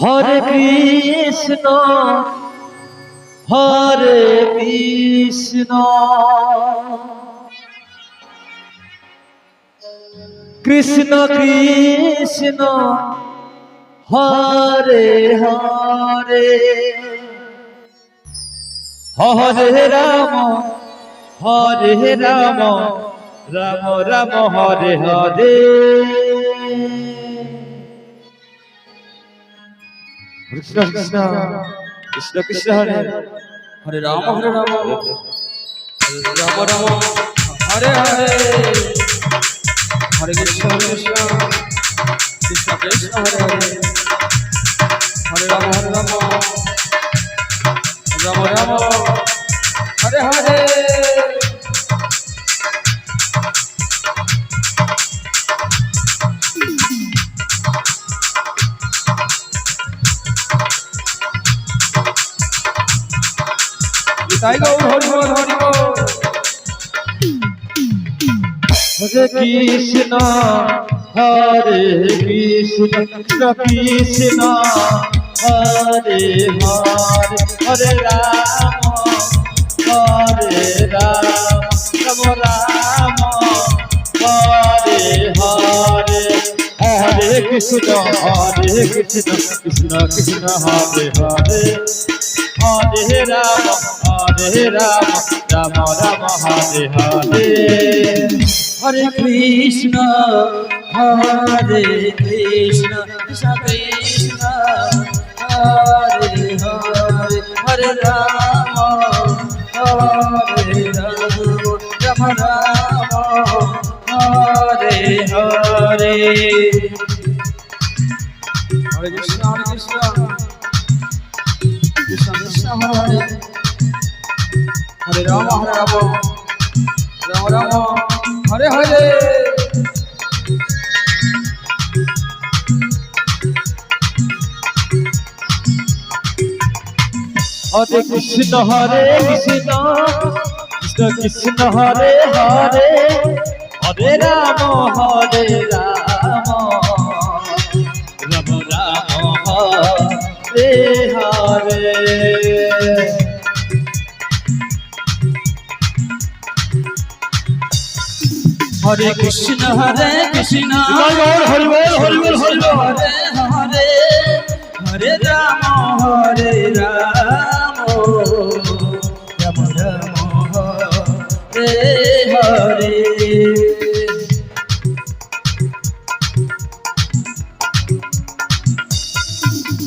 হরে Krishna হরে Krishna Krishna Krishna Hare Hare Hare Ram Ram Ram Hare Hare Krishna Krishna Krishna Krishna Hare Hare Ram Ram Ram Hare Hare Hare Krishna Krishna Krishna Krishna Hare Hare Hare Ram Ram Ram Hare Hare Hare Krishna হরে Krishna Krishna Krishna Hare Hare Hare Ram Ram Ram Hare Hare Hare Krishna Krishna Krishna Hare Hare Hare Ram Ram Ram Hare Hare Hare Krishna হরে Krishna Krishna Krishna Hare Hare Hare Ram Ram Ram Hare Hare Hare Krishna Krishna Krishna Hare Hare Ram Ram Ram Hare Hare Hare Krishna Krishna Krishna Hare Hare Hare Ram Ram Ram Hare Hare Hare Krishna Krishna Hare Hare Hare Ram Ram Ram Hare Hare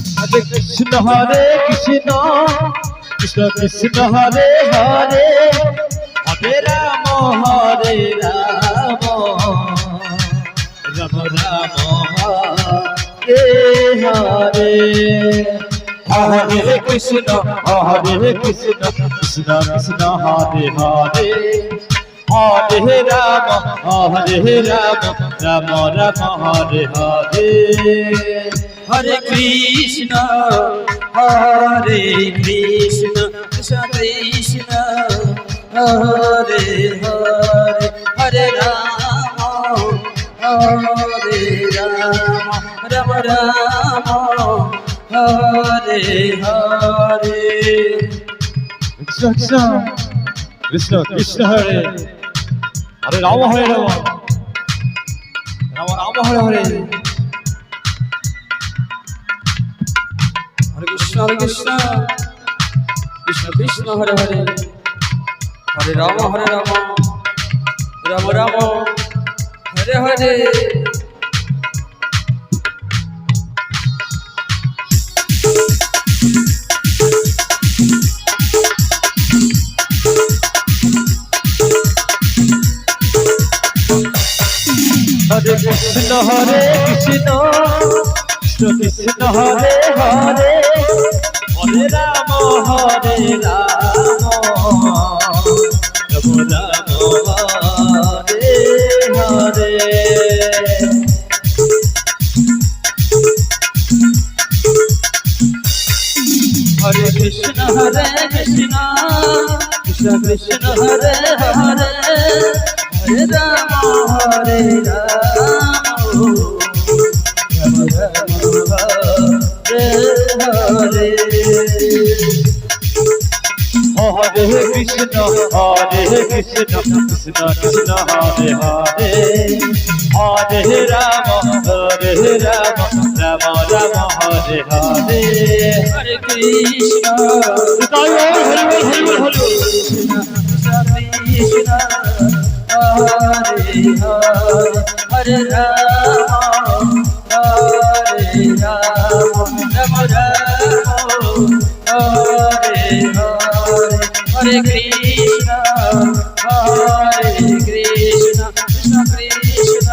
Hare Krishna Krishna Krishna Krishna Hare Hare Hare Ram Ram Ram Ram Hare Hare Hare Krishna Krishna Krishna Hare Hare Hare Ram Ram Ram Hare Hare Hare Krishna Krishna Krishna Hare Hare Hare Ram Ram Ram Hare Hare Krishna Krishna Krishna Hare Hare Ram Ram Hare Hare Hare Krishna Krishna Krishna Hare Hare Hare Ram Ram Ram Hare Hare Hare Krishna Krishna Krishna Hare Hare Hare Ram Ram Ram Hare Hare Hare Krishna Krishna Krishna Krishna Hare Hare Hare Ram Ram Ram Ram Hare Hare Krishna Krishna Krishna Hare Hare Hare Ram Ram Ram Hare Hare Hare Krishna Hari বল Hari Krishna Hare Hare Ram Ram Ram Hare Hare Krishna Krishna Krishna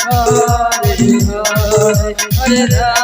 Hare Hare Ram